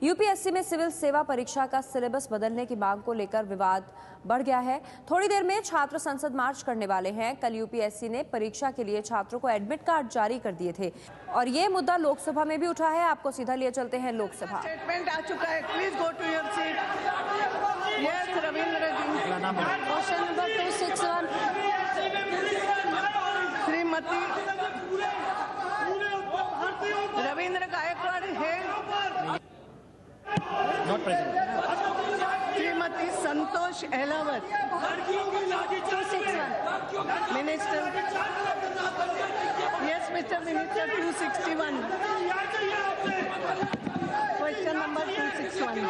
UPSC में civil सेवा परीक्षा का सिलेबस बदलने की मांग को लेकर विवाद बढ़ गया है। थोड़ी देर में छात्र संसद मार्च करने वाले हैं। कल यूपीएससी ने परीक्षा के लिए छात्रों को एडमिट कार्ड जारी कर दिए थे और ये मुद्दा लोकसभा में भी उठा है। आपको सीधा लिए चलते हैं लोकसभा। स्टेटमेंट आ चुका है, please go to your seat. Yes Ravindra ji, question number 261 Shrimati Ravindra Gaikwad है, not present. Shrimati Santosh Ahlawat, minister. Yes mister minister, 261 question number 261।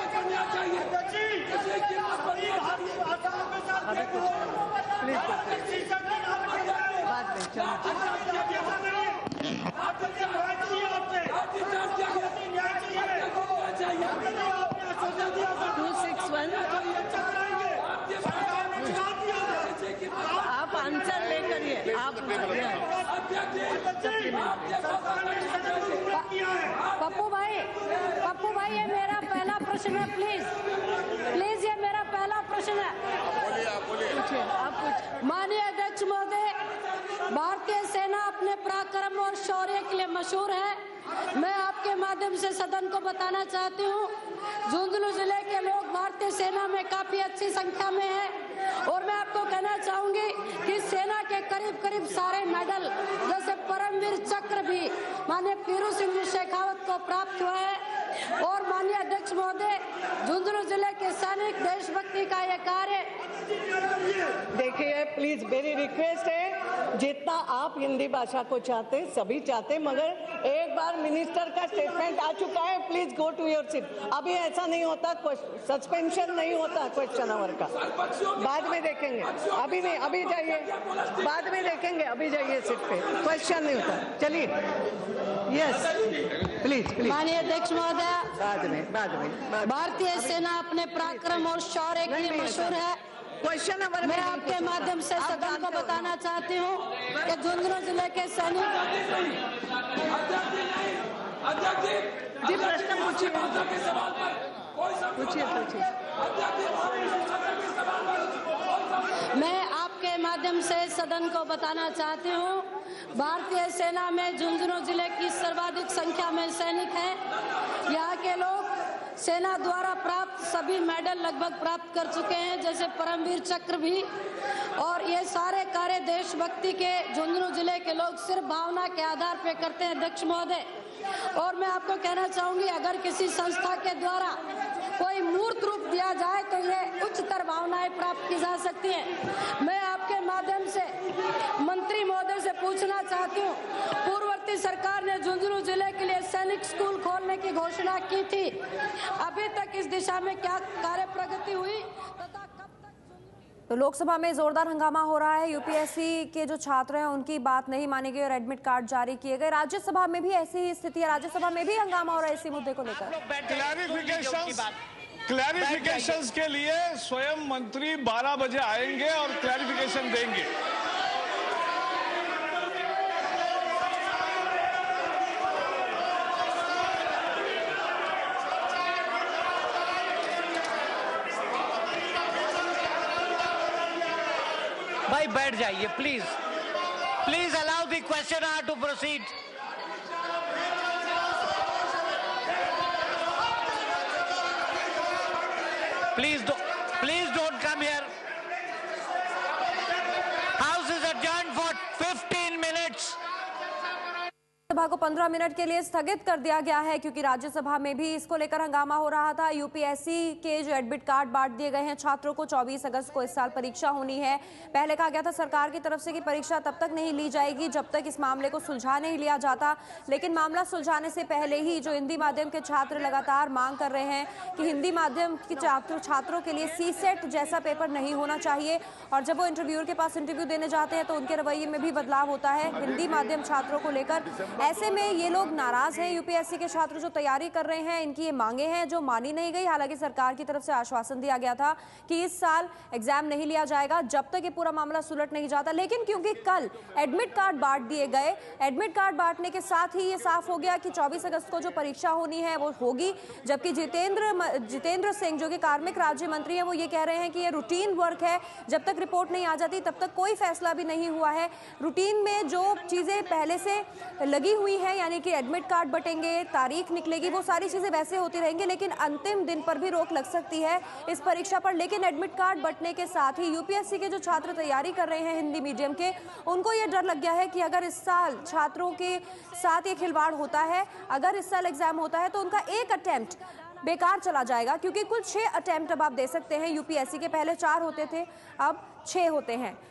Please बात में चलो। 261 आप आंसर लेकर आप पप्पू भाई ये मेरा पहला प्रश्न है। प्लीज ये मेरा पहला प्रश्न है। पूछिए, आप पूछिए। माननीय अध्यक्ष महोदय, भारतीय सेना अपने पराक्रम और शौर्य के लिए मशहूर है। मैं आपके माध्यम से सदन को बताना चाहती हूँ, झुंझुनू जिले के लोग भारतीय सेना में काफी अच्छी संख्या में हैं और मैं आपको कहना चाहूंगी कि सेना के करीब सारे मेडल जैसे परमवीर चक्र भी माननीय पीरू सिंह शेखावत को प्राप्त हुआ है। और माननीय अध्यक्ष महोदय, झुंझुनू जिले के सैनिक देशभक्ति का ये कार्य। देखिए प्लीज मेरी रिक्वेस्ट है, जितना आप हिंदी भाषा को चाहते सभी चाहते, मगर एक बार मिनिस्टर का स्टेटमेंट आ चुका है। Please go to your seat. अभी ऐसा नहीं होता, सस्पेंशन नहीं होता क्वेश्चन आवर का, बाद में देखेंगे। अभी नहीं, अभी जाइए, बाद में देखेंगे। अभी जाइए सीट पे, क्वेश्चन नहीं होता। चलिए, यस प्लीज। माननीय अध्यक्ष महोदय, बाद में भारतीय सेना अपने पराक्रम और शौर्य के लिए मशहूर है। क्वेश्चन नंबर मैं आपके माध्यम से सदन को बताना चाहती हूँ कि झुंझुनू जिले के सैनिक। जी प्रश्न पूछिए। मैं आपके माध्यम से सदन को बताना चाहती हूँ, भारतीय सेना में झुंझुनू जिले की सर्वाधिक संख्या में सैनिक हैं। यहाँ के लोग सेना द्वारा प्राप्त सभी मेडल लगभग प्राप्त कर चुके हैं, जैसे परमवीर चक्र भी। और ये सारे कार्य देशभक्ति के झुंझुनू जिले के लोग सिर्फ भावना के आधार पर करते हैं अध्यक्ष महोदय। और मैं आपको कहना चाहूंगी, अगर किसी संस्था के द्वारा कोई मूर्त रूप दिया जाए तो ये उच्चतर भावनाएं प्राप्त की जा सकती हैं। मैं आपके माध्यम से मंत्री महोदय से पूछना चाहती हूँ, पूर्ववर्ती सरकार ने झुंझुनू जिले के लिए सैनिक स्कूल खोलने की घोषणा की थी, अभी तक इस दिशा में क्या कार्य प्रगति हुई तथा तो लोकसभा में जोरदार हंगामा हो रहा है। यूपीएससी के जो छात्र हैं उनकी बात नहीं मानी गई और एडमिट कार्ड जारी किए गए। राज्यसभा में भी ऐसी ही स्थिति है, राज्यसभा में भी हंगामा हो रहा है इसी मुद्दे को लेकर। क्लैरिफिकेशंस के लिए स्वयं मंत्री 12 बजे आएंगे और क्लैरिफिकेशन देंगे। भाई बैठ जाइए please. Please allow the questioner to proceed. Please don't come here. House is adjourned for 15 minutes. सभा को 15 मिनट के लिए स्थगित कर दिया गया है क्योंकि राज्यसभा में भी इसको लेकर हंगामा हो रहा था। यूपीएससी के जो एडमिट कार्ड बांट दिए गए हैं छात्रों को, 24 अगस्त को इस साल परीक्षा होनी है। पहले कहा गया था सरकार की तरफ से कि परीक्षा तब तक नहीं ली जाएगी जब तक इस मामले को सुलझा नहीं लिया जाता, लेकिन मामला सुलझाने से पहले ही जो हिंदी माध्यम के छात्र लगातार मांग कर रहे हैं कि हिंदी माध्यम के छात्रों के लिए सीसेट जैसा पेपर नहीं होना चाहिए। और जब वो इंटरव्यूअर के पास इंटरव्यू देने जाते हैं तो उनके रवैये में भी बदलाव होता है। हिंदी माध्यम छात्रों को लेकर ऐसे में ये लोग नाराज हैं, यूपीएससी के छात्र जो तैयारी कर रहे हैं, इनकी ये मांगे हैं जो मानी नहीं गई। हालांकि सरकार की तरफ से आश्वासन दिया गया था कि इस साल एग्जाम नहीं लिया जाएगा जब तक ये पूरा मामला सुलट नहीं जाता, लेकिन क्योंकि कल एडमिट कार्ड बांट दिए गए, एडमिट कार्ड बांटने के साथ ही ये साफ हो गया कि 24 अगस्त को जो परीक्षा होनी है वो होगी। जबकि जितेंद्र सिंह जो कि कार्मिक राज्य मंत्री हैं, वो ये कह रहे हैं कि ये रूटीन वर्क है, जब तक रिपोर्ट नहीं आ जाती तब तक कोई फैसला भी नहीं हुआ है। रूटीन में जो चीजें पहले से लगी हुई है, यानी कि एडमिट कार्ड बटेंगे, तारीख निकलेगी, वो सारी चीजें वैसे होती रहेंगी, लेकिन अंतिम दिन पर भी रोक लग सकती है इस परीक्षा पर। लेकिन एडमिट कार्ड बटने के साथ ही यूपीएससी के जो छात्र तैयारी कर रहे हैं हिंदी मीडियम के, उनको ये डर लग गया है कि अगर इस साल छात्रों के साथ ये खिलवाड़ होता है, अगर इस साल एग्जाम होता है तो उनका एक अटेम्प्ट बेकार चला जाएगा, क्योंकि कुल 6 अटेम्प्ट अब आप दे सकते हैं। यूपीएससी के पहले 4 होते थे, अब 6 होते हैं।